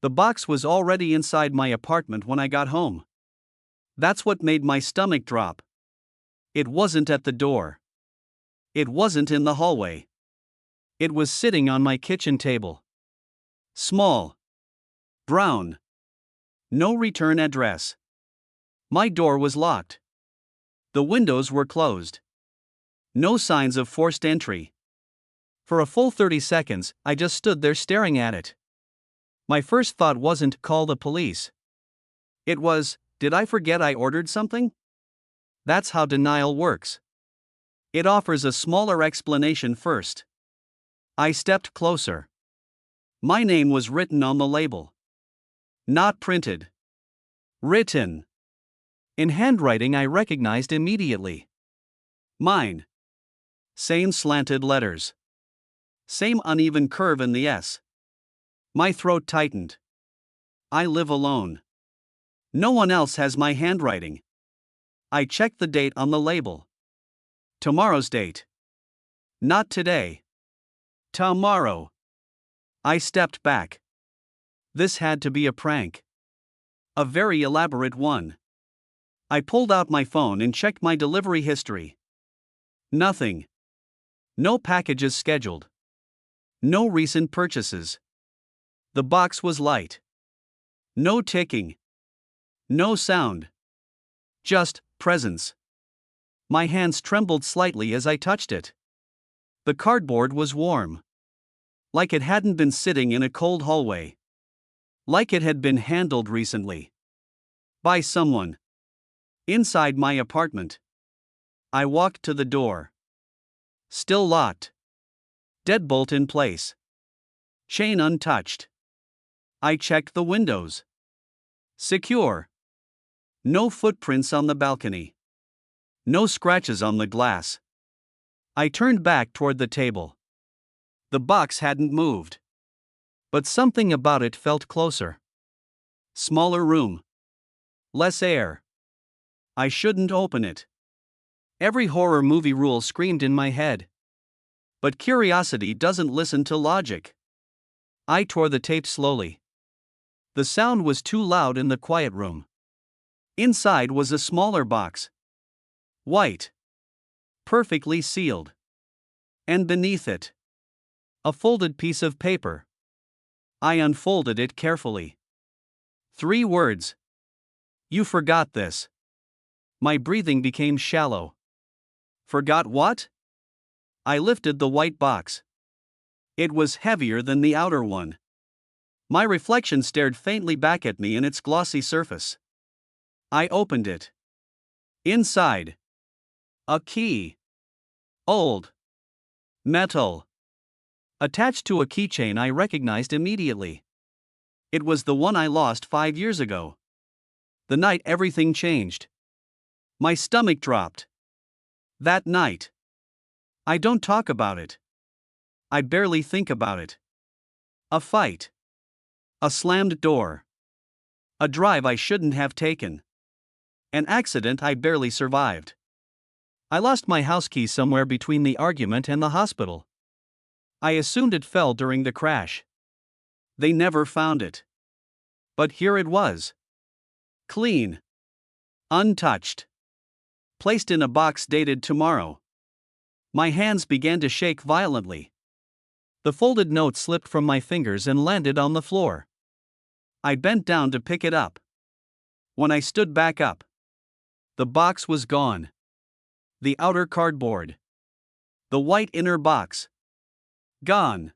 The box was already inside my apartment when I got home. That's what made my stomach drop. It wasn't at the door. It wasn't in the hallway. It was sitting on my kitchen table. Small. Brown. No return address. My door was locked. The windows were closed. No signs of forced entry. For a full 30 seconds, I just stood there staring at it. My first thought wasn't, call the police. It was, did I forget I ordered something? That's how denial works. It offers a smaller explanation first. I stepped closer. My name was written on the label. Not printed. Written. In handwriting I recognized immediately. Mine. Same slanted letters. Same uneven curve in the S. My throat tightened. I live alone. No one else has my handwriting. I checked the date on the label. Tomorrow's date. Not today. Tomorrow. I stepped back. This had to be a prank. A very elaborate one. I pulled out my phone and checked my delivery history. Nothing. No packages scheduled. No recent purchases. The box was light. No ticking. No sound. Just presence. My hands trembled slightly as I touched it. The cardboard was warm. Like it hadn't been sitting in a cold hallway. Like it had been handled recently. By someone. Inside my apartment. I walked to the door. Still locked. Deadbolt in place. Chain untouched. I checked the windows. Secure. No footprints on the balcony. No scratches on the glass. I turned back toward the table. The box hadn't moved. But something about it felt closer. Smaller room. Less air. I shouldn't open it. Every horror movie rule screamed in my head. But curiosity doesn't listen to logic. I tore the tape slowly. The sound was too loud in the quiet room. Inside was a smaller box. White. Perfectly sealed. And beneath it, a folded piece of paper. I unfolded it carefully. 3 words. You forgot this. My breathing became shallow. Forgot what? I lifted the white box. It was heavier than the outer one. My reflection stared faintly back at me in its glossy surface. I opened it. Inside. A key. Old. Metal. Attached to a keychain I recognized immediately. It was the one I lost 5 years ago. The night everything changed. My stomach dropped. That night. I don't talk about it. I barely think about it. A fight. A slammed door. A drive I shouldn't have taken. An accident I barely survived. I lost my house key somewhere between the argument and the hospital. I assumed it fell during the crash. They never found it. But here it was. Clean. Untouched. Placed in a box dated tomorrow. My hands began to shake violently. The folded note slipped from my fingers and landed on the floor. I bent down to pick it up. When I stood back up, the box was gone. The outer cardboard. The white inner box. Gone.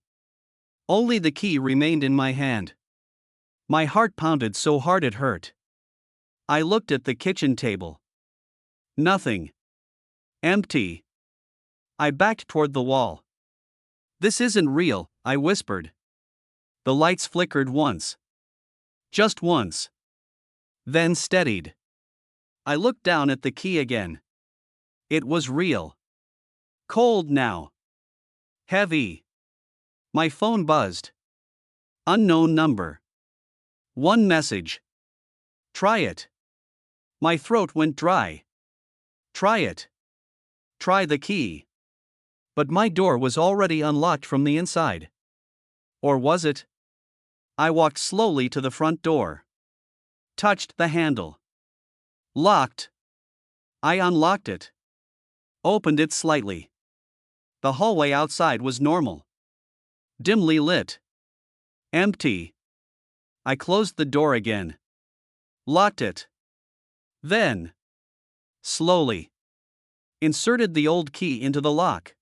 Only the key remained in my hand. My heart pounded so hard it hurt. I looked at the kitchen table. Nothing. Empty. I backed toward the wall. This isn't real, I whispered. The lights flickered once. Just once. Then steadied. I looked down at the key again. It was real. Cold now. Heavy. My phone buzzed. Unknown number. One message. Try it. My throat went dry. Try it. Try the key. But my door was already unlocked from the inside. Or was it? I walked slowly to the front door. Touched the handle. Locked. I unlocked it. Opened it slightly. The hallway outside was normal. Dimly lit. Empty. I closed the door again. Locked it. Then, slowly, inserted the old key into the lock.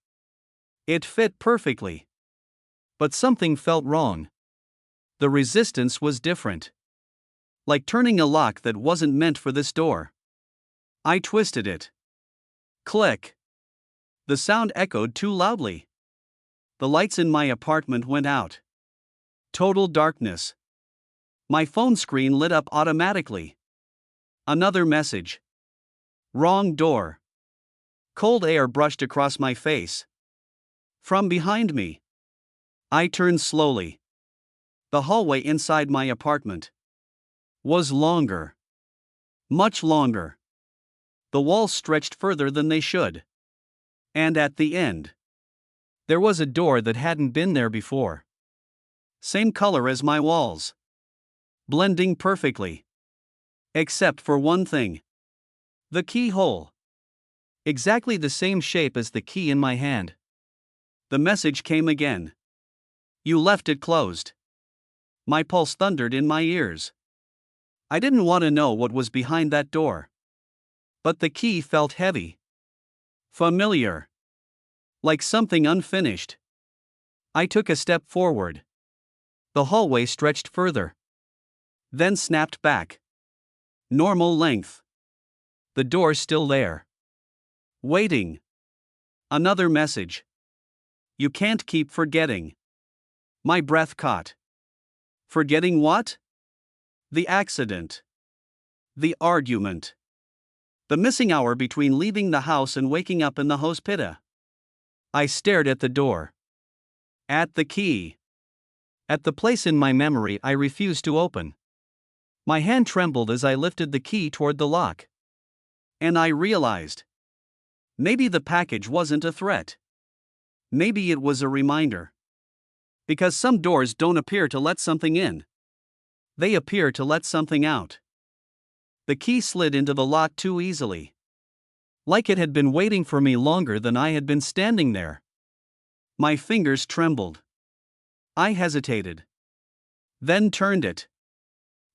It fit perfectly. But something felt wrong. The resistance was different. Like turning a lock that wasn't meant for this door. I twisted it. Click. The sound echoed too loudly. The lights in my apartment went out. Total darkness. My phone screen lit up automatically. Another message. Wrong door. Cold air brushed across my face. From behind me. I turned slowly. The hallway inside my apartment was longer. Much longer. The walls stretched further than they should. And at the end, there was a door that hadn't been there before. Same color as my walls. Blending perfectly. Except for one thing. The keyhole. Exactly the same shape as the key in my hand. The message came again. You left it closed. My pulse thundered in my ears. I didn't want to know what was behind that door. But the key felt heavy. Familiar. Like something unfinished. I took a step forward. The hallway stretched further. Then snapped back. Normal length. The door still there. Waiting. Another message. You can't keep forgetting. My breath caught. Forgetting what? The accident. The argument. The missing hour between leaving the house and waking up in the hospital. I stared at the door. At the key. At the place in my memory I refused to open. My hand trembled as I lifted the key toward the lock. And I realized. Maybe the package wasn't a threat. Maybe it was a reminder. Because some doors don't appear to let something in. They appear to let something out. The key slid into the lock too easily. Like it had been waiting for me longer than I had been standing there. My fingers trembled. I hesitated. Then turned it.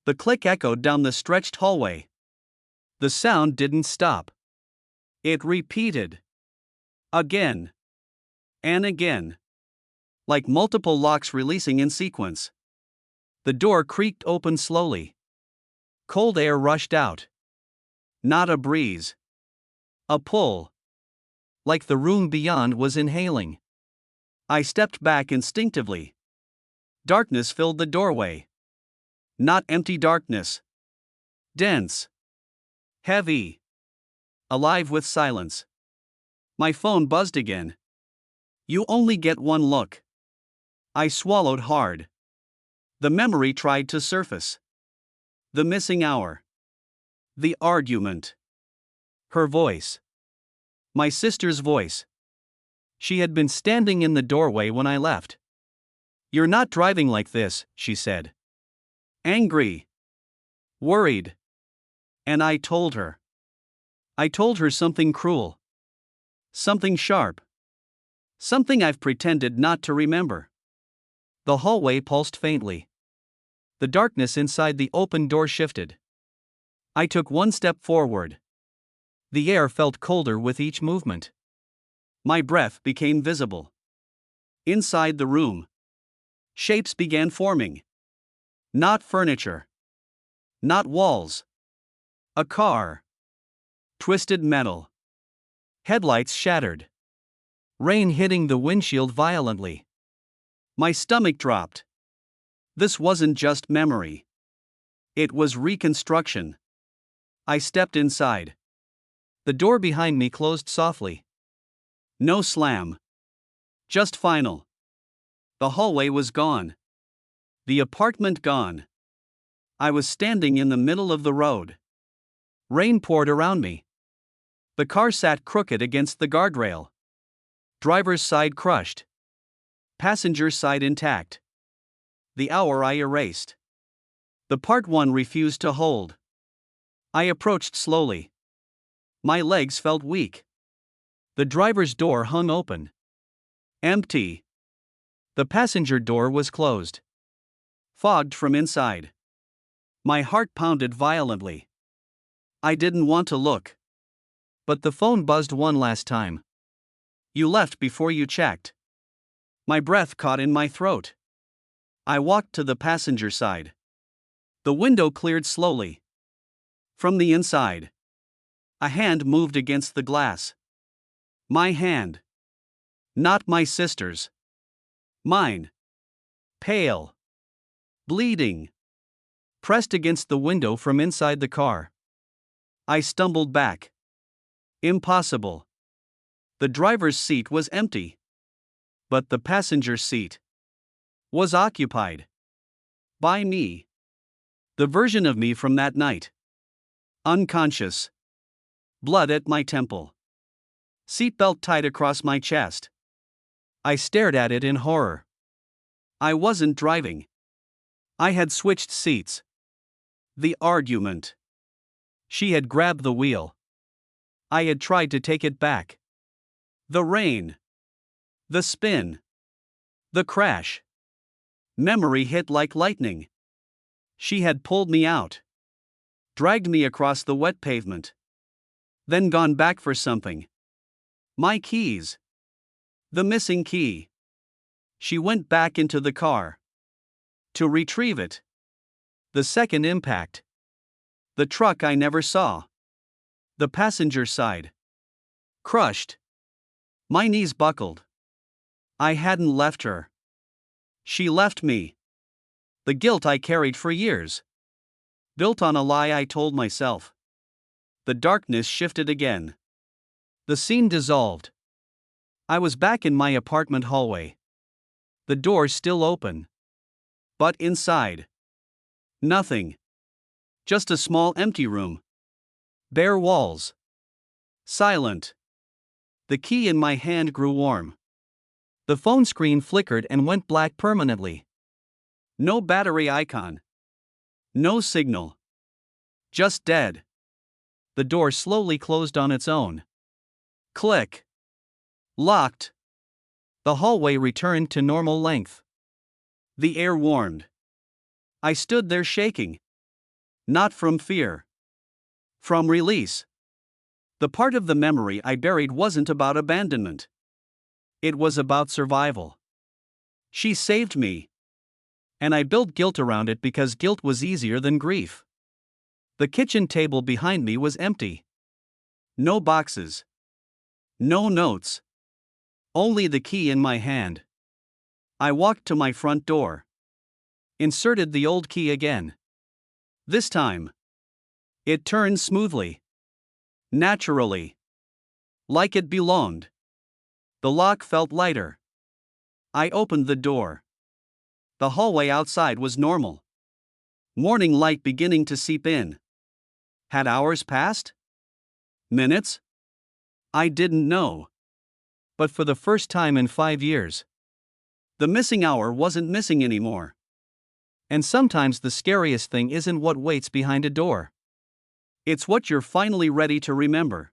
The click echoed down the stretched hallway. The sound didn't stop. It repeated. Again. And again. Like multiple locks releasing in sequence. The door creaked open slowly. Cold air rushed out. Not a breeze. A pull. Like the room beyond was inhaling. I stepped back instinctively. Darkness filled the doorway. Not empty darkness. Dense. Heavy. Alive with silence. My phone buzzed again. You only get one look. I swallowed hard. The memory tried to surface. The missing hour. The argument. Her voice. My sister's voice. She had been standing in the doorway when I left. You're not driving like this, she said. Angry. Worried. And I told her. I told her something cruel. Something sharp. Something I've pretended not to remember. The hallway pulsed faintly. The darkness inside the open door shifted. I took one step forward. The air felt colder with each movement. My breath became visible. Inside the room, shapes began forming. Not furniture. Not walls. A car. Twisted metal. Headlights shattered. Rain hitting the windshield violently. My stomach dropped. This wasn't just memory. It was reconstruction. I stepped inside. The door behind me closed softly. No slam. Just final. The hallway was gone. The apartment gone. I was standing in the middle of the road. Rain poured around me. The car sat crooked against the guardrail. Driver's side crushed. Passenger's side intact. The hour I erased. The part one refused to hold. I approached slowly. My legs felt weak. The driver's door hung open. Empty. The passenger door was closed. Fogged from inside. My heart pounded violently. I didn't want to look. But the phone buzzed one last time. You left before you checked. My breath caught in my throat. I walked to the passenger side. The window cleared slowly. From the inside, a hand moved against the glass. My hand. Not my sister's. Mine. Pale. Bleeding. Pressed against the window from inside the car. I stumbled back. Impossible. The driver's seat was empty. But the passenger seat was occupied. By me. The version of me from that night. Unconscious. Blood at my temple. Seatbelt tied across my chest. I stared at it in horror. I wasn't driving. I had switched seats. The argument. She had grabbed the wheel. I had tried to take it back. The rain. The spin. The crash. Memory hit like lightning. She had pulled me out. Dragged me across the wet pavement. Then gone back for something. My keys. The missing key. She went back into the car. To retrieve it. The second impact. The truck I never saw. The passenger side. Crushed. My knees buckled. I hadn't left her. She left me. The guilt I carried for years. Built on a lie I told myself. The darkness shifted again. The scene dissolved. I was back in my apartment hallway. The door still open. But inside. Nothing. Just a small empty room. Bare walls. Silent. The key in my hand grew warm. The phone screen flickered and went black permanently. No battery icon. No signal. Just dead. The door slowly closed on its own. Click. Locked. The hallway returned to normal length. The air warmed. I stood there shaking. Not from fear. From release. The part of the memory I buried wasn't about abandonment. It was about survival. She saved me. And I built guilt around it because guilt was easier than grief. The kitchen table behind me was empty. No boxes. No notes. Only the key in my hand. I walked to my front door. Inserted the old key again. This time. It turned smoothly. Naturally. Like it belonged. The lock felt lighter. I opened the door. The hallway outside was normal. Morning light beginning to seep in. Had hours passed? Minutes? I didn't know. But for the first time in 5 years, the missing hour wasn't missing anymore. And sometimes the scariest thing isn't what waits behind a door. It's what you're finally ready to remember.